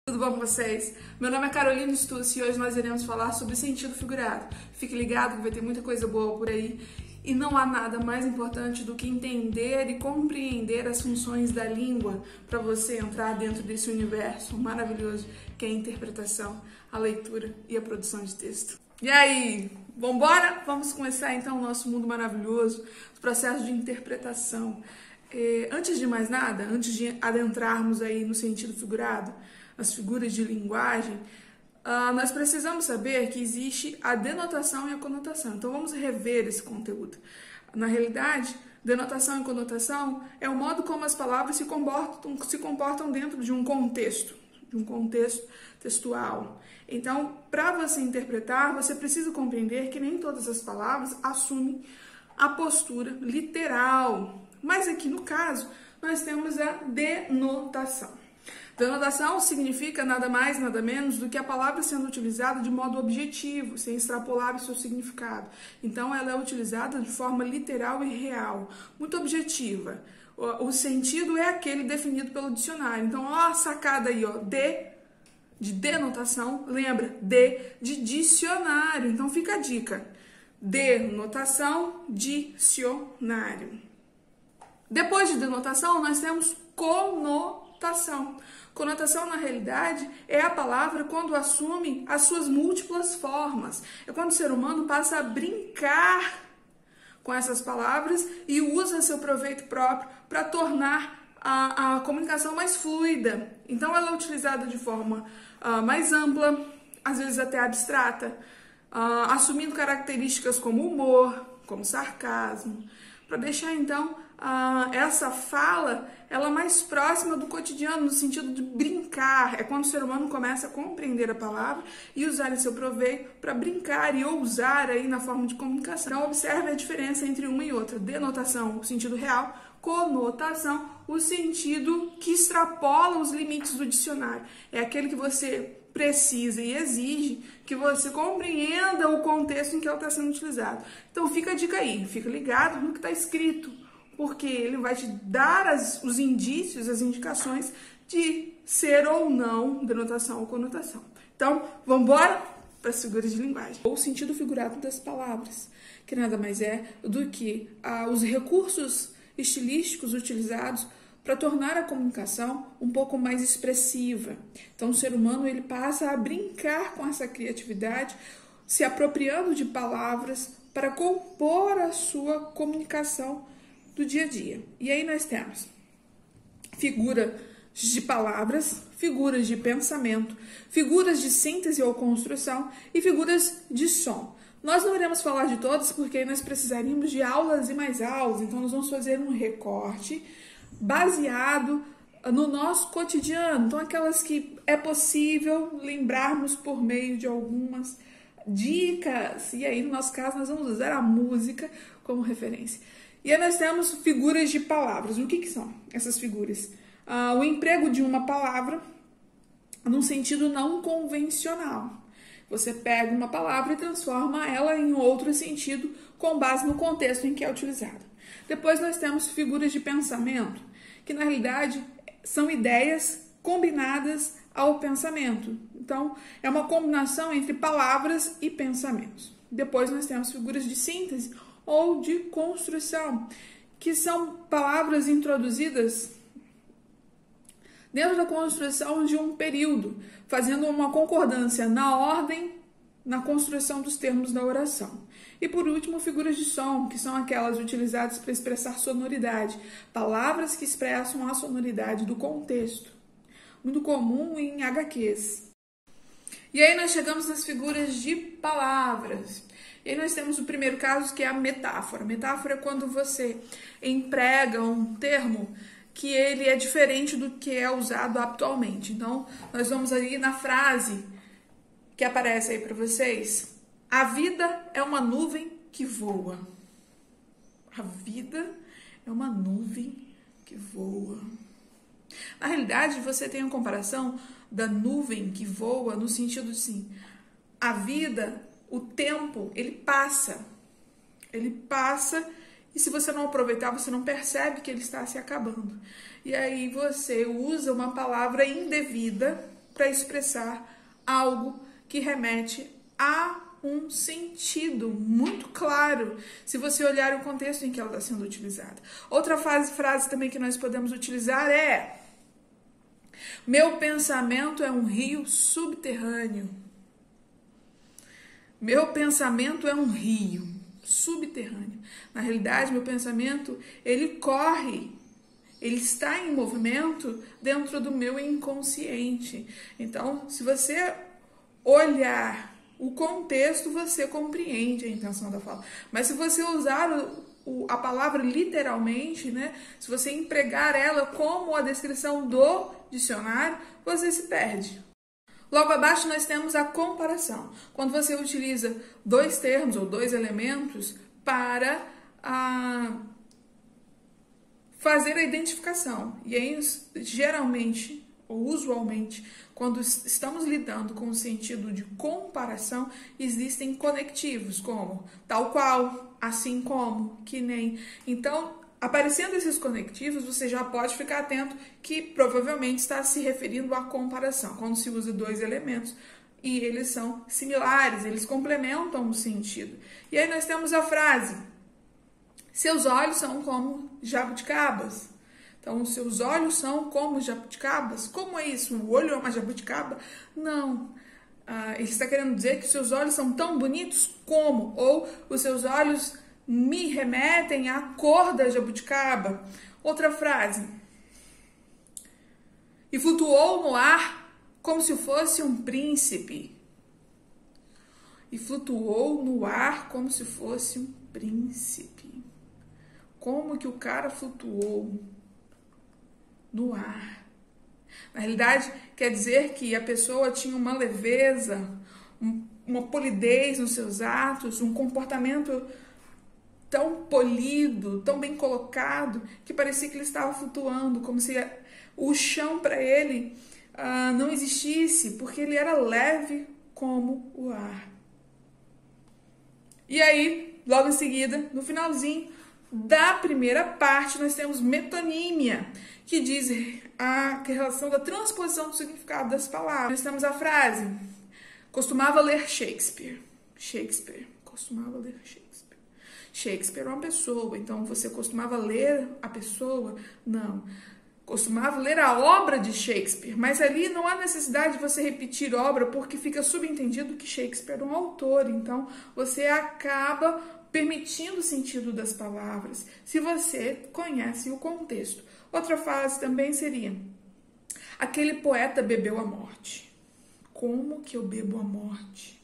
Tudo bom com vocês? Meu nome é Carolina Stucci e hoje nós iremos falar sobre sentido figurado. Fique ligado que vai ter muita coisa boa por aí e não há nada mais importante do que entender e compreender as funções da língua para você entrar dentro desse universo maravilhoso que é a interpretação, a leitura e a produção de texto. E aí, vambora? Vamos começar então o nosso mundo maravilhoso, os processos de interpretação. Antes de mais nada, antes de adentrarmos aí no sentido figurado, as figuras de linguagem, nós precisamos saber que existe a denotação e a conotação. Então vamos rever esse conteúdo. Na realidade, denotação e conotação é o modo como as palavras se comportam dentro de um contexto textual. Então, para você interpretar, você precisa compreender que nem todas as palavras assumem a postura literal. Mas aqui no caso, nós temos a denotação. Denotação significa nada mais, nada menos do que a palavra sendo utilizada de modo objetivo, sem extrapolar o seu significado. Então, ela é utilizada de forma literal e real, muito objetiva. O sentido é aquele definido pelo dicionário. Então, ó a sacada aí, ó, de denotação, lembra, de dicionário. Então, fica a dica. Denotação, dicionário. Depois de denotação, nós temos conotação. Conotação, na realidade, é a palavra quando assume as suas múltiplas formas. É quando o ser humano passa a brincar com essas palavras e usa a seu proveito próprio para tornar a comunicação mais fluida. Então, ela é utilizada de forma mais ampla, às vezes até abstrata, assumindo características como humor, como sarcasmo, para deixar, então, essa fala ela mais próxima do cotidiano, no sentido de brincar. É quando o ser humano começa a compreender a palavra e usar em seu proveito para brincar e ousar aí na forma de comunicação. Então, observe a diferença entre uma e outra. Denotação, o sentido real. Conotação, o sentido que extrapola os limites do dicionário. É aquele que você precisa e exige que você compreenda o contexto em que ela está sendo utilizada. Então, fica a dica aí. Fica ligado no que está escrito, porque ele vai te dar os indícios, as indicações de ser ou não denotação ou conotação. Então, vamos embora para as figuras de linguagem. Ou o sentido figurado das palavras, que nada mais é do que os recursos estilísticos utilizados para tornar a comunicação um pouco mais expressiva. Então, o ser humano ele passa a brincar com essa criatividade, se apropriando de palavras para compor a sua comunicação do dia a dia. E aí nós temos figuras de palavras, figuras de pensamento, figuras de síntese ou construção e figuras de som. Nós não iremos falar de todas porque nós precisaríamos de aulas e mais aulas, então nós vamos fazer um recorte baseado no nosso cotidiano. Então, aquelas que é possível lembrarmos por meio de algumas dicas. E aí, no nosso caso, nós vamos usar a música como referência. E aí nós temos figuras de palavras. O que são essas figuras? O emprego de uma palavra num sentido não convencional. Você pega uma palavra e transforma ela em outro sentido com base no contexto em que é utilizada. Depois nós temos figuras de pensamento, que na realidade são ideias combinadas ao pensamento. Então, é uma combinação entre palavras e pensamentos. Depois nós temos figuras de síntese ou de construção, que são palavras introduzidas dentro da construção de um período, fazendo uma concordância na ordem, na construção dos termos da oração. E por último, figuras de som, que são aquelas utilizadas para expressar sonoridade, palavras que expressam a sonoridade do contexto, muito comum em HQs. E aí nós chegamos nas figuras de palavras. E aí nós temos o primeiro caso, que é a metáfora. Metáfora é quando você emprega um termo que ele é diferente do que é usado atualmente. Então, nós vamos aí na frase que aparece aí para vocês. A vida é uma nuvem que voa. A vida é uma nuvem que voa. Na realidade, você tem a comparação da nuvem que voa no sentido assim, a vida, o tempo, ele passa e se você não aproveitar, você não percebe que ele está se acabando. E aí você usa uma palavra indevida para expressar algo que remete a um sentido muito claro, se você olhar o contexto em que ela está sendo utilizada. Outra frase também que nós podemos utilizar é: meu pensamento é um rio subterrâneo. Meu pensamento é um rio subterrâneo. Na realidade, meu pensamento, ele corre, ele está em movimento dentro do meu inconsciente. Então, se você olhar o contexto, você compreende a intenção da fala. Mas se você usar a palavra literalmente, né, se você empregar ela como a descrição do dicionário, você se perde. Logo abaixo nós temos a comparação. Quando você utiliza dois termos ou dois elementos para fazer a identificação. E aí, geralmente, ou usualmente, quando estamos lidando com o sentido de comparação, existem conectivos, como tal qual, assim como, que nem. Então, aparecendo esses conectivos, você já pode ficar atento que provavelmente está se referindo à comparação, quando se usa dois elementos e eles são similares, eles complementam o sentido. E aí nós temos a frase: seus olhos são como jabuticabas. Então, os seus olhos são como jabuticabas. Como é isso? O olho é uma jabuticaba? Não. Ele está querendo dizer que os seus olhos são tão bonitos como, ou os seus olhos me remetem à cor da jabuticaba. Outra frase: e flutuou no ar como se fosse um príncipe. E flutuou no ar como se fosse um príncipe. Como que o cara flutuou no ar? Na realidade, quer dizer que a pessoa tinha uma leveza, uma polidez nos seus atos, um comportamento tão polido, tão bem colocado, que parecia que ele estava flutuando, como se o chão para ele não existisse, porque ele era leve como o ar. E aí, logo em seguida, no finalzinho da primeira parte, nós temos metonímia, que diz a relação da transposição do significado das palavras. Nós temos a frase: costumava ler Shakespeare. Shakespeare costumava ler Shakespeare. Shakespeare é uma pessoa, então você costumava ler a pessoa? Não. Costumava ler a obra de Shakespeare, mas ali não há necessidade de você repetir obra, porque fica subentendido que Shakespeare é um autor, então você acaba permitindo o sentido das palavras, se você conhece o contexto. Outra frase também seria: aquele poeta bebeu a morte. Como que eu bebo a morte?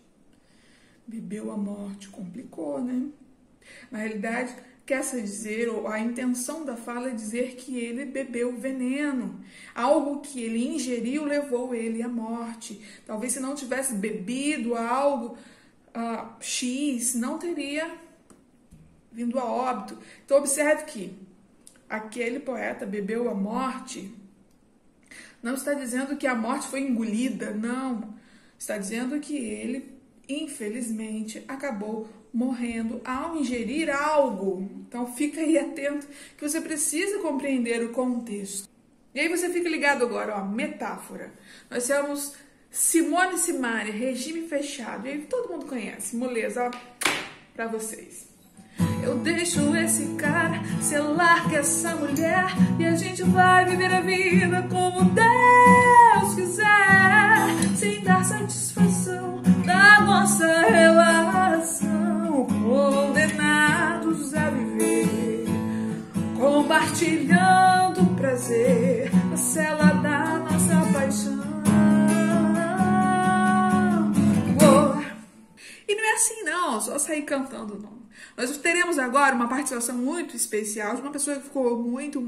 Bebeu a morte, complicou, né? Na realidade, quer dizer, ou a intenção da fala é dizer que ele bebeu veneno. Algo que ele ingeriu levou ele à morte. Talvez se não tivesse bebido algo X, não teria vindo a óbito. Então, observe que aquele poeta bebeu a morte. Não está dizendo que a morte foi engolida, não. Está dizendo que ele, infelizmente, acabou morrendo ao ingerir algo. Então, fica aí atento que você precisa compreender o contexto. E aí você fica ligado agora, ó, metáfora. Nós temos Simone e Simaria, regime fechado. E aí todo mundo conhece, moleza, ó, pra vocês. Eu deixo esse cara, você larga essa mulher e a gente vai viver a vida como Deus quiser, sem dar satisfação da nossa relação, condenados a viver, compartilhando o prazer na cela da nossa paixão. E não é assim não, só sair cantando não. Nós teremos agora uma participação muito especial de uma pessoa que ficou muito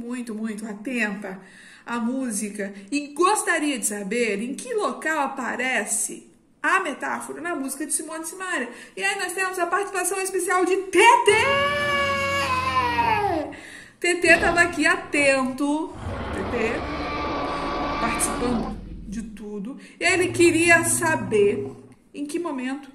atenta à música e gostaria de saber em que local aparece a metáfora na música de Simone e Simaria. E aí nós temos a participação especial de Tetê! Tetê estava aqui atento, Tetê, participando de tudo. E ele queria saber em que momento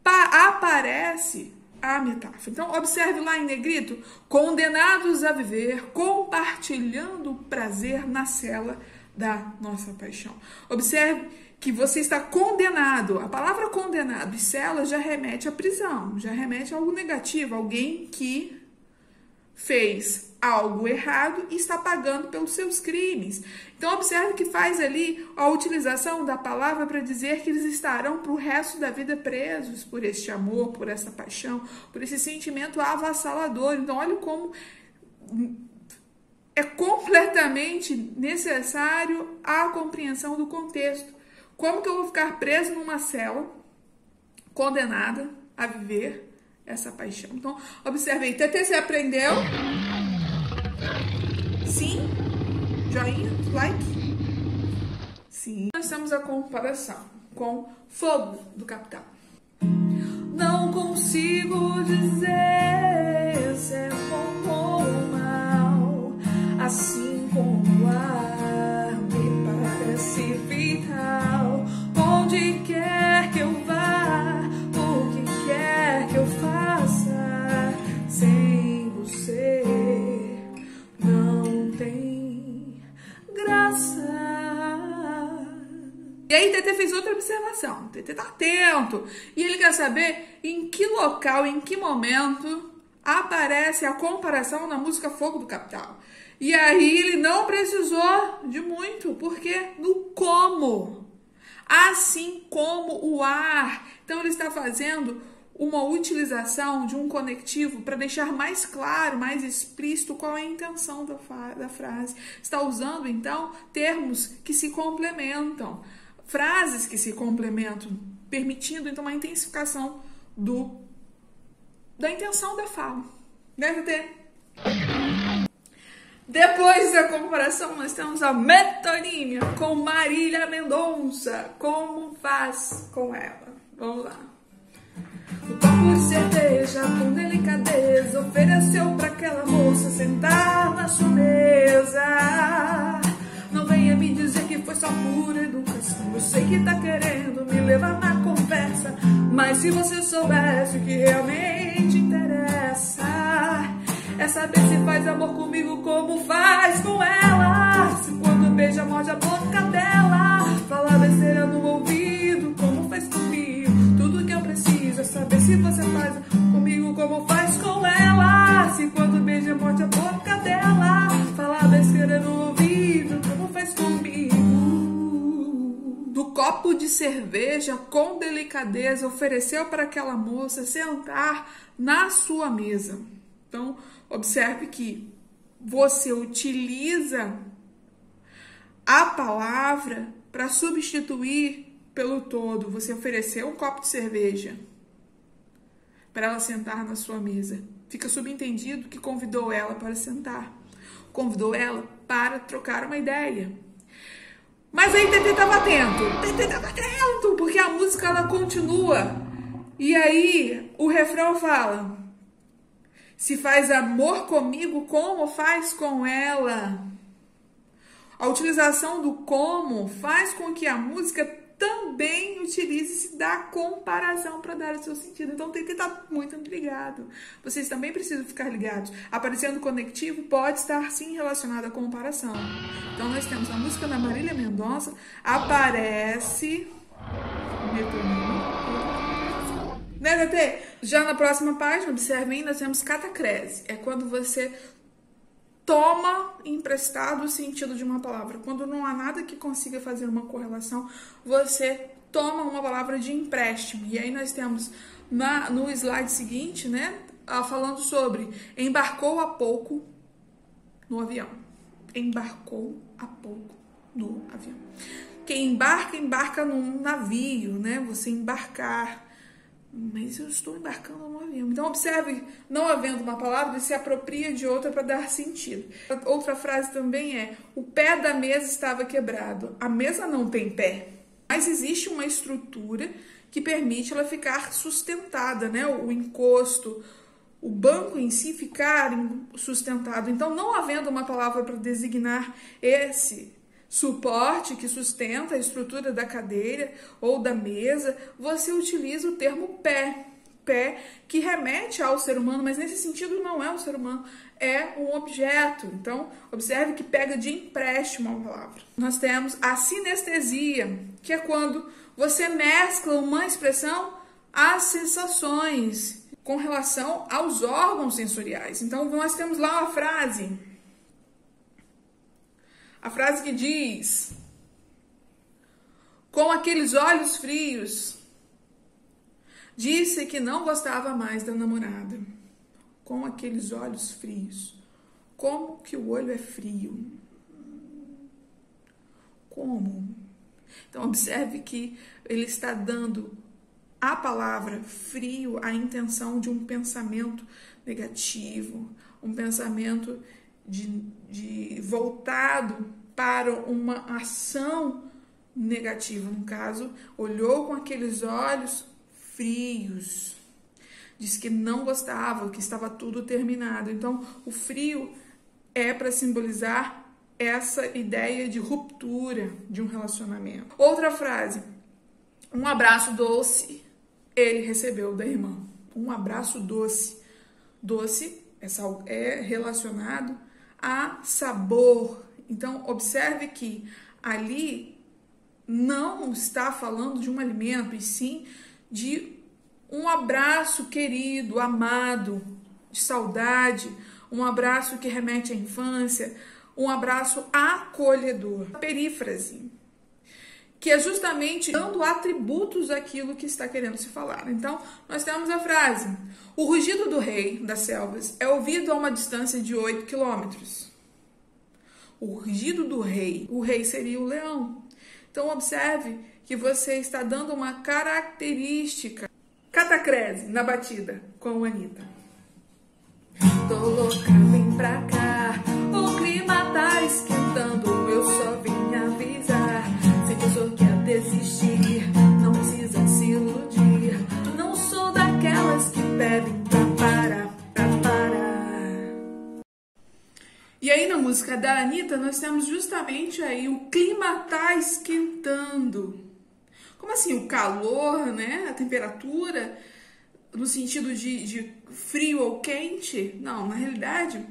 aparece a metáfora. Então, observe lá em negrito: condenados a viver, compartilhando o prazer na cela da nossa paixão. Observe que você está condenado. A palavra condenado e cela já remete à prisão, já remete a algo negativo, alguém que fez algo errado e está pagando pelos seus crimes. Então, observe que faz ali a utilização da palavra para dizer que eles estarão para o resto da vida presos por este amor, por essa paixão, por esse sentimento avassalador. Então, olha como é completamente necessário a compreensão do contexto. Como que eu vou ficar preso numa cela, condenada a viver essa paixão? Então, observe aí. TT, você aprendeu? Sim? Joinha? Like? Sim. Nós temos a comparação com Fogo, do Capital. Não consigo dizer se é bom ou mal, assim como o ar me parece vital. Onde quer que eu vá, o que quer que eu faça, sem você não tem graça. E aí TT fez outra observação. TT tá atento. E ele quer saber em que local, em que momento aparece a comparação na música Fogo, do Capital. E aí ele não precisou de muito, porque no como. Assim como o ar. Então ele está fazendo uma utilização de um conectivo para deixar mais claro, mais explícito qual é a intenção da frase. Está usando, então, termos que se complementam, frases que se complementam, permitindo, então, uma intensificação da intenção da fala. Deve ter. Depois da comparação, nós temos a metonímia com Marília Mendonça. Como faz com ela? Vamos lá. O copo de cerveja com delicadeza ofereceu para aquela moça sentar na sua mesa. Não venha me dizer que foi só pura educação. Eu sei que tá querendo me levar na conversa, mas se você soubesse o que realmente interessa é saber se faz amor comigo como faz com ela. Se quando beija morde a boca dela, fala besteira no ouvido como faz comigo. Tudo que eu preciso é saber se você faz comigo como faz com ela. Se quando beija morde a boca dela, fala besteira no ouvido como faz comigo. Do copo de cerveja com delicadeza ofereceu para aquela moça sentar na sua mesa. Então, observe que você utiliza a palavra para substituir pelo todo. Você ofereceu um copo de cerveja para ela sentar na sua mesa. Fica subentendido que convidou ela para sentar. Convidou ela para trocar uma ideia. Mas aí TT estava atento. TT estava atento, porque a música ela continua. E aí o refrão fala: se faz amor comigo, como faz com ela? A utilização do como faz com que a música também utilize-se da comparação para dar o seu sentido. Então, tem que estar muito ligado. Vocês também precisam ficar ligados. Aparecendo conectivo pode estar, sim, relacionado à comparação. Então, nós temos a música da Marília Mendonça, aparece... Né, TT? Já na próxima página, observem, nós temos catacrese. É quando você toma emprestado o sentido de uma palavra. Quando não há nada que consiga fazer uma correlação, você toma uma palavra de empréstimo. E aí nós temos no slide seguinte, né, falando sobre embarcou há pouco no avião. Embarcou há pouco no avião. Quem embarca, embarca num navio, né? Você embarcar. Mas eu estou embarcando no avião. Então, observe, não havendo uma palavra, ele se apropria de outra para dar sentido. Outra frase também é: o pé da mesa estava quebrado. A mesa não tem pé, mas existe uma estrutura que permite ela ficar sustentada, né? O encosto, o banco em si ficar sustentado. Então, não havendo uma palavra para designar esse suporte que sustenta a estrutura da cadeira ou da mesa, você utiliza o termo pé, pé que remete ao ser humano, mas nesse sentido não é um ser humano, é um objeto. Então, observe que pega de empréstimo a palavra. Nós temos a sinestesia, que é quando você mescla uma expressão às sensações com relação aos órgãos sensoriais. Então, nós temos lá uma frase. A frase que diz: com aqueles olhos frios, disse que não gostava mais da namorada. Com aqueles olhos frios. Como que o olho é frio? Como? Então, observe que ele está dando a palavra frio a intenção de um pensamento negativo, um pensamento voltado para uma ação negativa. No caso, olhou com aqueles olhos frios. Diz que não gostava, que estava tudo terminado. Então, o frio é para simbolizar essa ideia de ruptura de um relacionamento. Outra frase: um abraço doce ele recebeu da irmã. Um abraço doce. Doce é relacionado a sabor. Então, observe que ali não está falando de um alimento, e sim de um abraço querido, amado, de saudade, um abraço que remete à infância, um abraço acolhedor. A perífrase, que é justamente dando atributos àquilo que está querendo se falar. Então, nós temos a frase: o rugido do rei das selvas é ouvido a uma distância de 8 quilômetros. O rugido do rei, o rei seria o leão. Então, observe que você está dando uma característica. Catacrese na batida com a Anitta. Tô louca, vem pra cá, o clima tá esquentando, eu só vim avisar. Se pensou que ia desistir, não precisa se iludir. Não sou daquelas que pedem pra parar. E aí na música da Anitta nós temos justamente aí o clima tá esquentando. Como assim? O calor, né? A temperatura, no sentido de frio ou quente? Não, na realidade,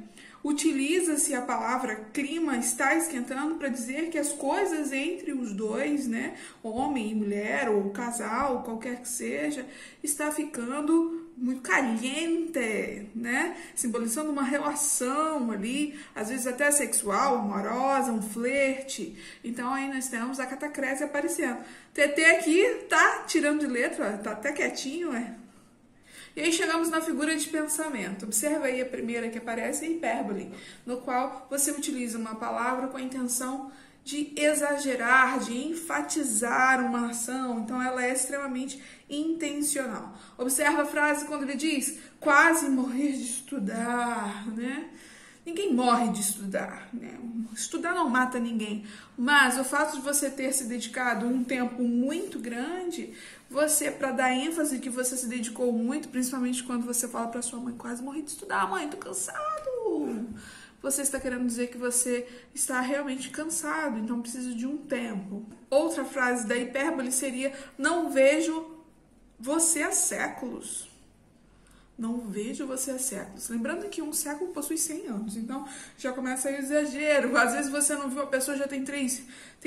utiliza-se a palavra clima está esquentando para dizer que as coisas entre os dois, né? Homem e mulher, ou casal, qualquer que seja, está ficando muito caliente, né? Simbolizando uma relação ali, às vezes até sexual, amorosa, um flerte. Então aí nós temos a catacrese aparecendo. TT aqui tá tirando de letra, tá até quietinho, E aí chegamos na figura de pensamento. Observa aí a primeira que aparece, a hipérbole, no qual você utiliza uma palavra com a intenção de exagerar, de enfatizar uma ação. Então ela é extremamente intencional. Observa a frase quando ele diz quase morrer de estudar, né? Ninguém morre de estudar, né? Estudar não mata ninguém, mas o fato de você ter se dedicado um tempo muito grande, você, para dar ênfase que você se dedicou muito, principalmente quando você fala para sua mãe, quase morri de estudar, mãe, tô cansado. Você está querendo dizer que você está realmente cansado, então precisa de um tempo. Outra frase da hipérbole seria, não vejo você há séculos. Não vejo você há séculos. Lembrando que um século possui 100 anos, então já começa aí o exagero. Às vezes você não viu a pessoa, já tem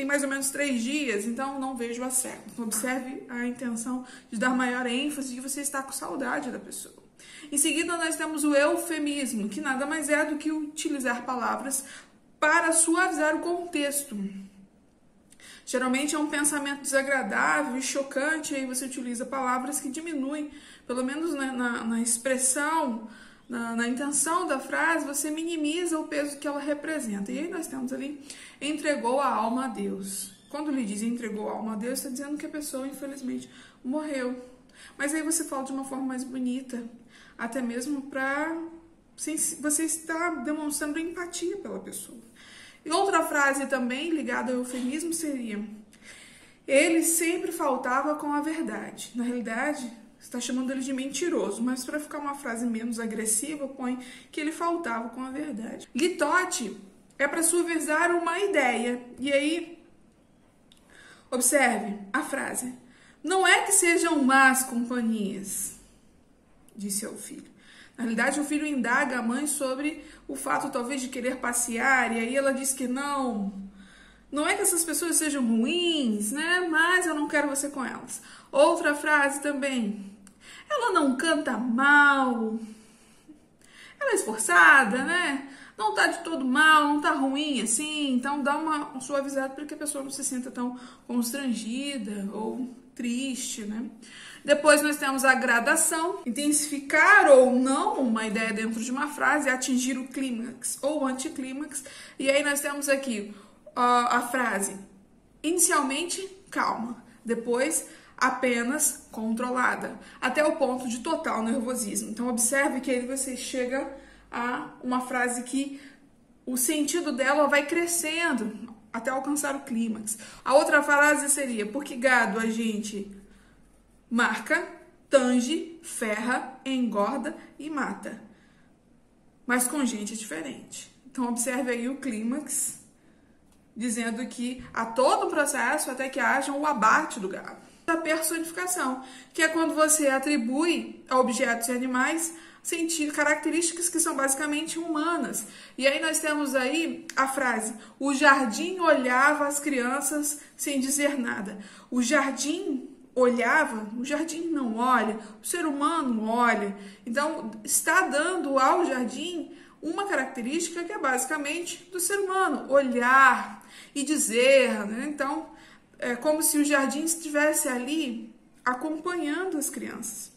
mais ou menos 3 dias, então não vejo há séculos. Observe a intenção de dar maior ênfase de que você está com saudade da pessoa. Em seguida, nós temos o eufemismo, que nada mais é do que utilizar palavras para suavizar o contexto. Geralmente é um pensamento desagradável e chocante, e aí você utiliza palavras que diminuem, pelo menos na expressão, na intenção da frase, você minimiza o peso que ela representa. E aí nós temos ali, entregou a alma a Deus. Quando ele diz entregou a alma a Deus, está dizendo que a pessoa, infelizmente, morreu. Mas aí você fala de uma forma mais bonita, até mesmo para você estar demonstrando empatia pela pessoa. E outra frase também ligada ao eufemismo seria: ele sempre faltava com a verdade. Na realidade, está chamando ele de mentiroso, mas para ficar uma frase menos agressiva, põe que ele faltava com a verdade. Litote é para suavizar uma ideia. E aí, observe a frase: não é que sejam más companhias. disse ao filho. Na realidade, o filho indaga a mãe sobre o fato, talvez, de querer passear, e aí ela diz que não é que essas pessoas sejam ruins, né? Mas eu não quero você com elas. Outra frase também. Ela não canta mal. Ela é esforçada, né? Não tá de todo mal, não tá ruim assim. Então dá uma suavizada para que a pessoa não se sinta tão constrangida ou triste, né? Depois nós temos a gradação, intensificar ou não uma ideia dentro de uma frase, atingir o clímax ou anticlímax. E aí nós temos aqui a frase inicialmente calma, depois apenas controlada, até o ponto de total nervosismo. Então observe que aí você chega a uma frase que o sentido dela vai crescendo até alcançar o clímax. A outra frase seria: porque gado a gente marca, tange, ferra, engorda e mata. Mas com gente é diferente. Então observe aí o clímax, dizendo que há todo um processo até que haja o abate do gado. A personificação, que é quando você atribui a objetos e animais características que são basicamente humanas. E aí nós temos aí a frase: o jardim olhava as crianças sem dizer nada. O jardim olhava, o jardim não olha, o ser humano olha. Então está dando ao jardim uma característica que é basicamente do ser humano, olhar e dizer, né? Então é como se o jardim estivesse ali acompanhando as crianças.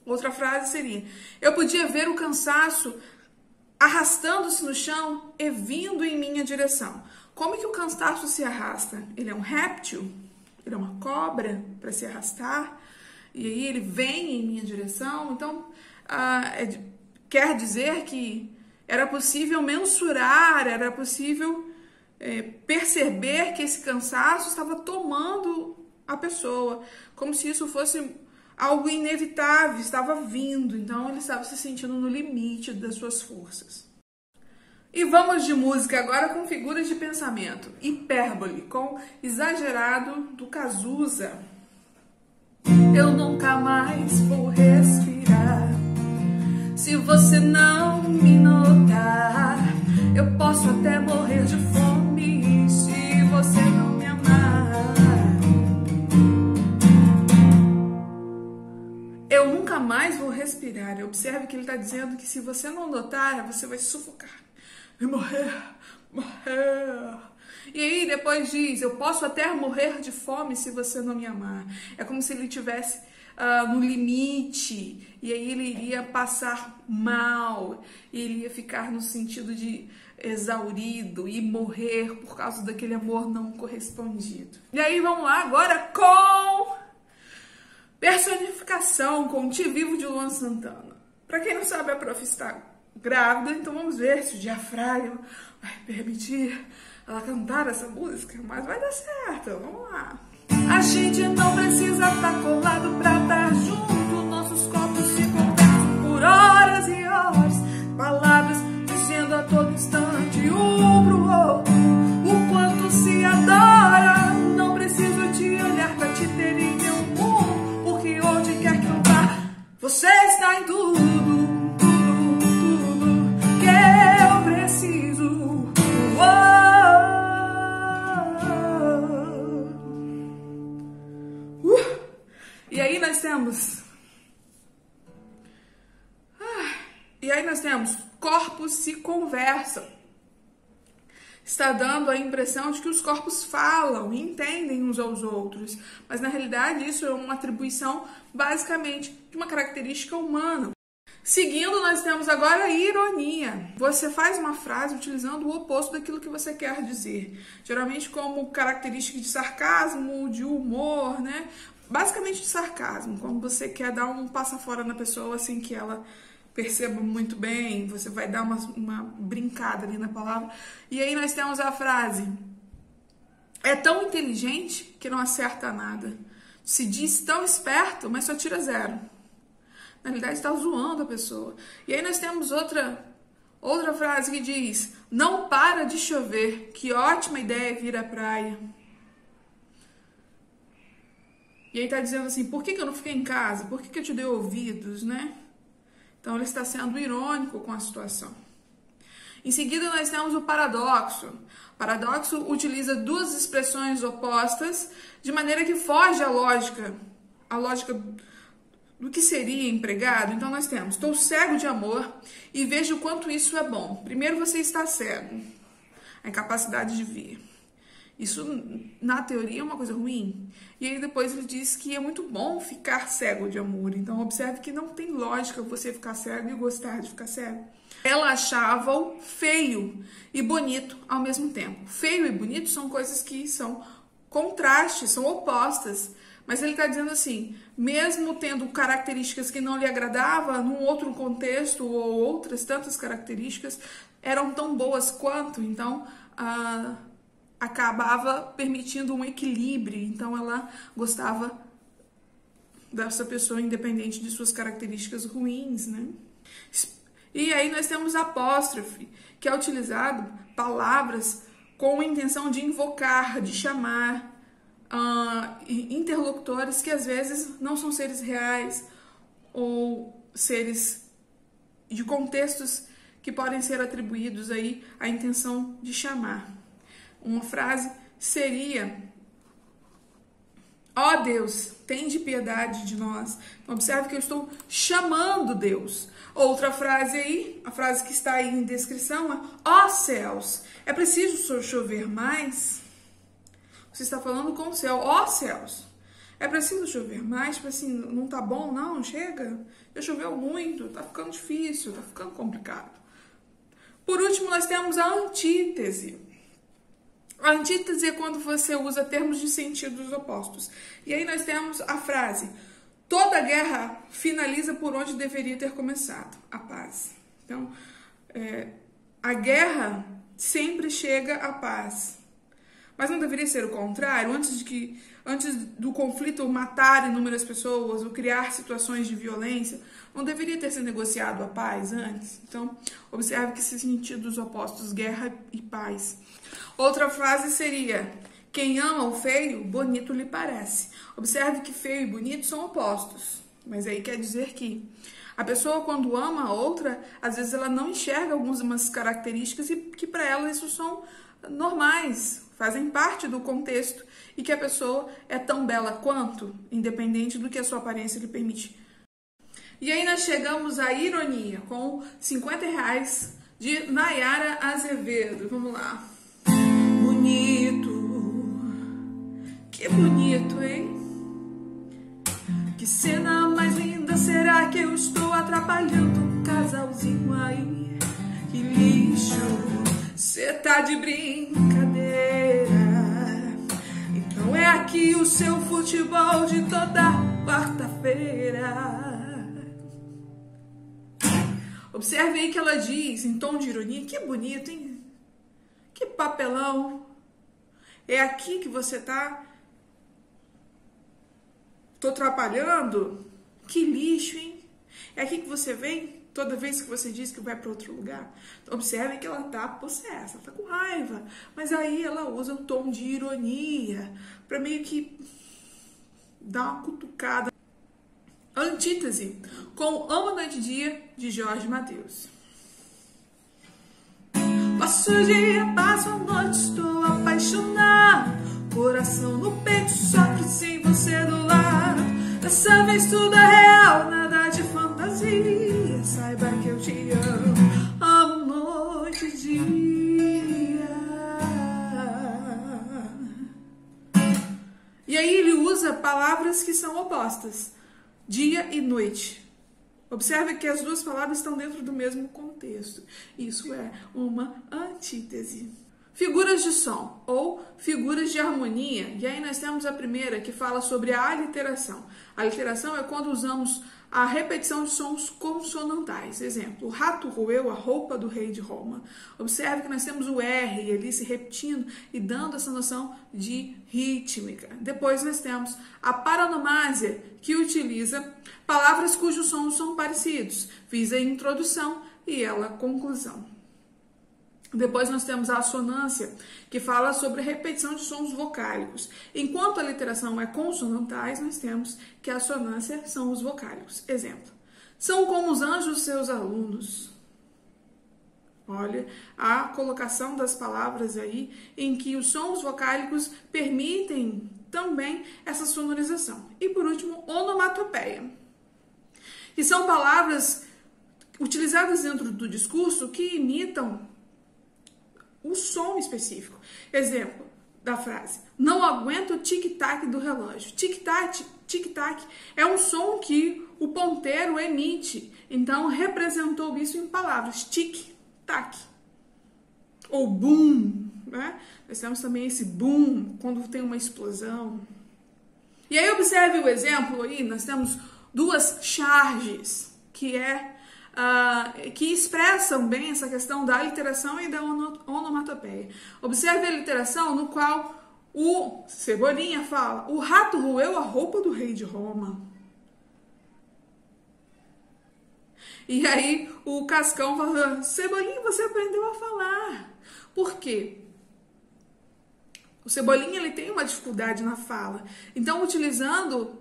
Outra frase seria: eu podia ver o cansaço arrastando-se no chão e vindo em minha direção. Como que o cansaço se arrasta? Ele é um réptil? Ele é uma cobra para se arrastar? E aí ele vem em minha direção? Então, quer dizer que era possível mensurar, era possível perceber que esse cansaço estava tomando a pessoa, como se isso fosse algo inevitável, estava vindo, então ele estava se sentindo no limite das suas forças. E vamos de música agora com figuras de pensamento. Hipérbole, com Exagerado, do Cazuza. Eu nunca mais vou respirar se você não me notar. Eu posso até morrer de fome se você não me amar. Eu nunca mais vou respirar. Observe que ele está dizendo que se você não notar, você vai sufocar e morrer. E aí depois diz: eu posso até morrer de fome se você não me amar. É como se ele tivesse no limite, e aí ele iria passar mal, e ele ia ficar no sentido de exaurido e morrer por causa daquele amor não correspondido. E aí vamos lá agora com personificação, com Te Vivo, de Luan Santana. Para quem não sabe, a prof está grávida, então vamos ver se o diafragma vai permitir ela cantar essa música, mas vai dar certo, vamos lá. A gente não precisa estar colado pra estar junto, nossos corpos se conversam por horas e horas, palavras dizendo a todo instante um pro outro o quanto se adora. Não preciso te olhar pra te ter em meu mundo, porque onde quer que eu vá, você está em tudo. E aí nós temos corpos se conversam. Está dando a impressão de que os corpos falam e entendem uns aos outros, mas na realidade isso é uma atribuição basicamente de uma característica humana. Seguindo, nós temos agora a ironia. Você faz uma frase utilizando o oposto daquilo que você quer dizer, geralmente como característica de sarcasmo, de humor, né? Basicamente de sarcasmo, quando você quer dar um passa fora na pessoa assim que ela perceba muito bem, você vai dar uma brincada ali na palavra. E aí nós temos a frase: é tão inteligente que não acerta nada. Se diz tão esperto, mas só tira 0. Na realidade está zoando a pessoa. E aí nós temos outra frase que diz: não para de chover, que ótima ideia vir à praia. E aí tá dizendo assim: por que eu não fiquei em casa? Por que eu te dei ouvidos, né? Então, ele está sendo irônico com a situação. Em seguida, nós temos o paradoxo. O paradoxo utiliza duas expressões opostas de maneira que foge à lógica do que seria empregado. Então, nós temos: estou cego de amor e vejo o quanto isso é bom. Primeiro, você está cego, a incapacidade de ver. Isso, na teoria, é uma coisa ruim. E aí depois ele diz que é muito bom ficar cego de amor. Então, observe que não tem lógica você ficar cego e gostar de ficar cego. Ela achava-o feio e bonito ao mesmo tempo. Feio e bonito são coisas que são contrastes, são opostas. Mas ele está dizendo assim, mesmo tendo características que não lhe agradavam, num outro contexto ou outras tantas características, eram tão boas quanto. Então, acabava permitindo um equilíbrio. Então, ela gostava dessa pessoa independente de suas características ruins, né? E aí nós temos apóstrofe, que é utilizado palavras com a intenção de invocar, de chamar interlocutores que às vezes não são seres reais ou seres de contextos que podem ser atribuídos aí à intenção de chamar. Uma frase seria: ó Deus, tende piedade de nós. Então, observe que eu estou chamando Deus. Outra frase aí, a frase que está aí em descrição é: ó céus, é preciso chover mais? Você está falando com o céu: ó céus, é preciso chover mais? Tipo assim, não tá bom não? Chega? Já choveu muito, tá ficando difícil, tá ficando complicado. Por último, nós temos a antítese. A antítese é quando você usa termos de sentidos opostos. E aí nós temos a frase: toda guerra finaliza por onde deveria ter começado, a paz. Então, a guerra sempre chega à paz. Mas não deveria ser o contrário? Antes do conflito matar inúmeras pessoas ou criar situações de violência, não deveria ter sido negociado a paz antes? Então, observe que esses sentidos opostos, guerra e paz. Outra frase seria: quem ama o feio, bonito lhe parece. Observe que feio e bonito são opostos. Mas aí quer dizer que a pessoa, quando ama a outra, às vezes ela não enxerga algumas características e que para ela isso são normais, fazem parte do contexto, e que a pessoa é tão bela quanto, independente do que a sua aparência lhe permite. E aí nós chegamos à ironia, com R$50 de Nayara Azevedo. Vamos lá. Bonito, que bonito, hein? Que cena mais linda, será que eu estou atrapalhando um casalzinho aí? Que lixo, cê tá de brincadeira. Então é aqui o seu futebol de toda quarta-feira. Observe aí que ela diz, em tom de ironia: que bonito, hein? Que papelão. É aqui que você tá? Tô atrapalhando? Que lixo, hein? É aqui que você vem toda vez que você diz que vai para outro lugar? Observe que ela tá possessa, tá com raiva. Mas aí ela usa um tom de ironia para meio que dar uma cutucada. Antítese, com Amo Noite e Dia, de Jorge Mateus. Passo o dia, passo a noite, estou apaixonado. Coração no peito, sofre sem você do lado. Dessa vez tudo é real, nada de fantasia. Saiba que eu te amo, amo noite e dia. E aí ele usa palavras que são opostas: dia e noite. Observe que as duas palavras estão dentro do mesmo contexto. Isso é uma antítese. Figuras de som ou figuras de harmonia. E aí nós temos a primeira, que fala sobre a aliteração. A aliteração é quando usamos a repetição de sons consonantais. Exemplo: o rato roeu a roupa do rei de Roma. Observe que nós temos o R ali se repetindo e dando essa noção de rítmica. Depois nós temos a paronomásia, que utiliza palavras cujos sons são parecidos, visa a introdução e ela a conclusão. Depois nós temos a assonância, que fala sobre a repetição de sons vocálicos. Enquanto a literação é consonantais, nós temos que a assonância são os vocálicos. Exemplo: São como os anjos seus alunos. Olha a colocação das palavras aí, em que os sons vocálicos permitem também essa sonorização. E por último, onomatopeia, que são palavras utilizadas dentro do discurso que imitam o som específico. Exemplo da frase: não aguento o tic-tac do relógio. Tic-tac, tic-tac é um som que o ponteiro emite. Então, representou isso em palavras. Tic-tac. Ou boom, né? Nós temos também esse boom, quando tem uma explosão. E aí, observe o exemplo aí. Nós temos duas charges, que expressam bem essa questão da aliteração e da onomatopeia. Observe a aliteração no qual o Cebolinha fala: o rato roeu a roupa do rei de Roma. E aí o Cascão fala: Cebolinha, você aprendeu a falar. Por quê? O Cebolinha, ele tem uma dificuldade na fala. Então, utilizando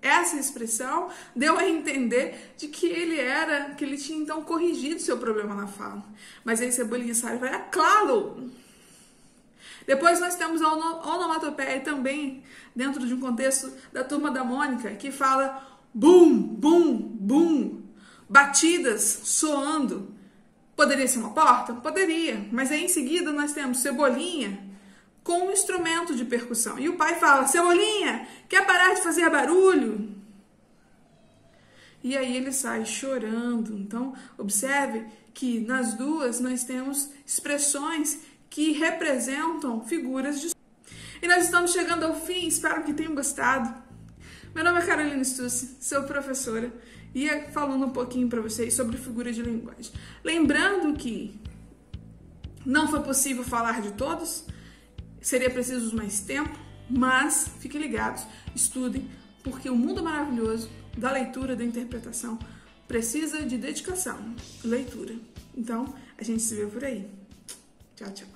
essa expressão, deu a entender de que ele tinha então corrigido seu problema na fala. Mas aí Cebolinha sai e fala: claro! Depois nós temos a onomatopeia também, dentro de um contexto da Turma da Mônica, que fala bum, bum, bum, batidas soando. Poderia ser uma porta? Poderia. Mas aí em seguida nós temos Cebolinha com um instrumento de percussão. E o pai fala: Cebolinha, quer parar de fazer barulho? E aí ele sai chorando. Então, observe que nas duas nós temos expressões que representam figuras de... E nós estamos chegando ao fim, espero que tenham gostado. Meu nome é Carolina Stucci, sou professora, e falando um pouquinho para vocês sobre figuras de linguagem. Lembrando que não foi possível falar de todos, seria preciso mais tempo, mas fiquem ligados, estudem, porque o mundo maravilhoso da leitura, da interpretação, precisa de dedicação, leitura. Então, a gente se vê por aí. Tchau, tchau.